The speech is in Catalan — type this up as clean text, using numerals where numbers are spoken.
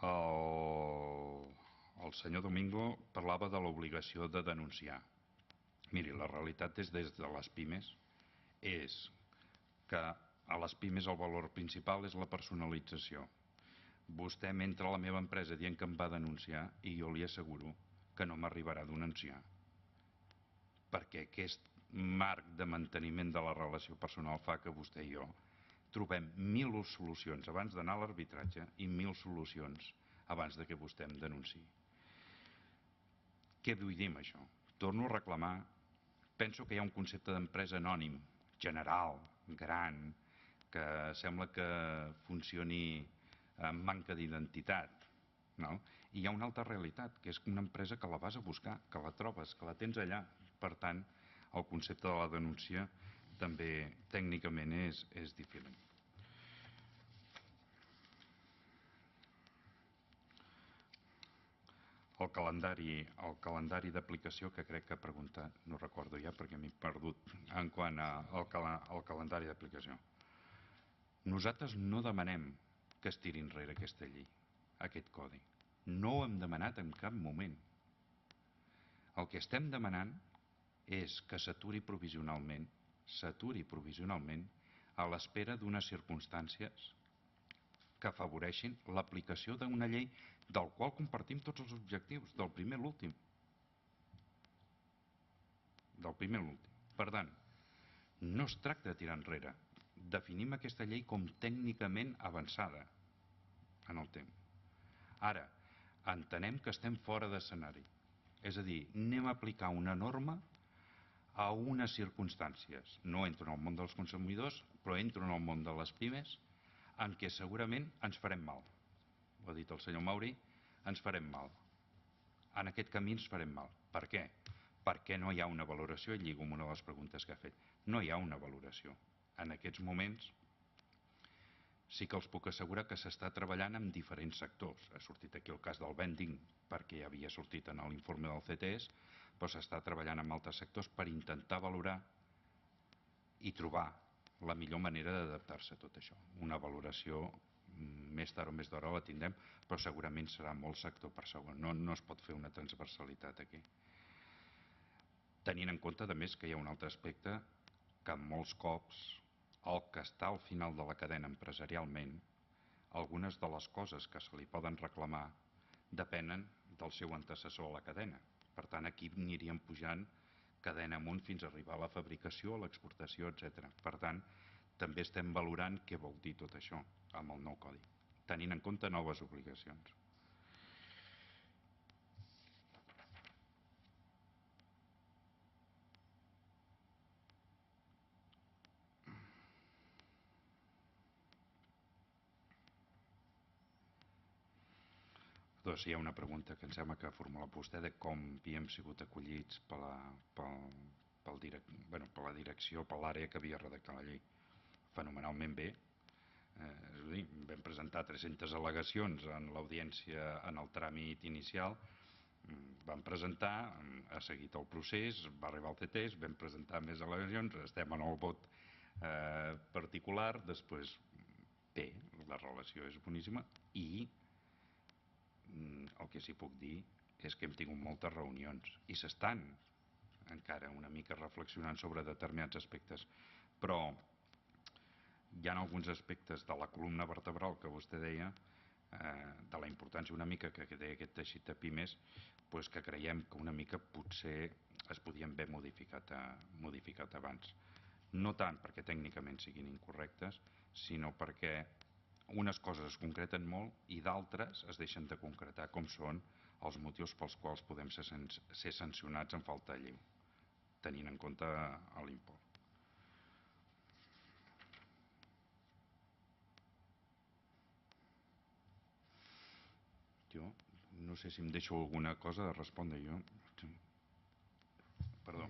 El senyor Domingo parlava de l'obligació de denunciar. Miri, la realitat és des de les pimes és que a les pimes el valor principal és la personalització. Vostè m'entra a la meva empresa dient que em va denunciar i jo li asseguro que no m'arribarà a denunciar, perquè aquest marc de manteniment de la relació personal fa que vostè i jo trobem 1000 solucions abans d'anar a l'arbitratge i 1000 solucions abans de que vostè em denunciï. Què vull dir amb això? Torno a reclamar, penso que hi ha un concepte d'empresa anònim, general, gran, que sembla que funcioni amb manca d'identitat. No? I hi ha una altra realitat, que és una empresa que la vas a buscar, que la trobes, que la tens allà. Per tant, el concepte de la denúncia també tècnicament és diferent. El calendari d'aplicació que crec que ha preguntat, no recordo ja perquè m'he perdut en quant al calendari d'aplicació. Nosaltres no demanem que es tiri enrere aquesta llei, aquest codi. No ho hem demanat en cap moment. El que estem demanant és que s'aturi provisionalment a l'espera d'unes circumstàncies que afavoreixin l'aplicació d'una llei del qual compartim tots els objectius, del primer a l'últim. Per tant, no es tracta de tirar enrere. Definim aquesta llei com tècnicament avançada en el temps. Ara, entenem que estem fora d'escenari. És a dir, anem a aplicar una norma a unes circumstàncies. No entro en el món dels consumidors, però entro en el món de les pimes, en què segurament ens farem mal. Ho ha dit el senyor Mauri, ens farem mal. En aquest camí ens farem mal. Per què? Perquè no hi ha una valoració, i lligo amb una de les preguntes que ha fet. No hi ha una valoració. En aquests moments sí que els puc assegurar que s'està treballant en diferents sectors. Ha sortit aquí el cas del vending perquè ja havia sortit en l'informe del CTS, però s'està treballant en altres sectors per intentar valorar i trobar la millor manera d'adaptar-se a tot això. Una valoració més tard o més d'hora la tindrem, però segurament serà molt sector per segon. No es pot fer una transversalitat aquí. Tenint en compte, a més, que hi ha un altre aspecte que molts cops el que està al final de la cadena empresarialment, algunes de les coses que se li poden reclamar depenen del seu antecessor a la cadena. Per tant, aquí aniríem pujant cadena amunt fins a arribar a la fabricació, a l'exportació, etc. Per tant, també estem valorant què vol dir tot això amb el nou codi, tenint en compte noves obligacions. Doncs hi ha una pregunta que em sembla que ha formulat vostè de com havíem sigut acollits per la direcció, per l'àrea que havia redactat la llei. Fenomenalment bé. És a dir, vam presentar 300 al·legacions en l'audiència, en el tràmit inicial, vam presentar, ha seguit el procés, va arribar al CTS, vam presentar més al·legacions, estem en el vot particular, després bé, la relació és boníssima i el que sí puc dir és que hem tingut moltes reunions i s'estan encara una mica reflexionant sobre determinats aspectes, però hi ha alguns aspectes de la columna vertebral que vostè deia, de la importància una mica que té aquest teixit de pimes, que creiem que una mica potser es podien haver modificat abans. No tant perquè tècnicament siguin incorrectes, sinó perquè unes coses es concreten molt i d'altres es deixen de concretar, com són els motius pels quals podem ser sancionats en falta de lleu, tenint en compte l'import. Jo no sé si em deixo alguna cosa de respondre jo. Perdó.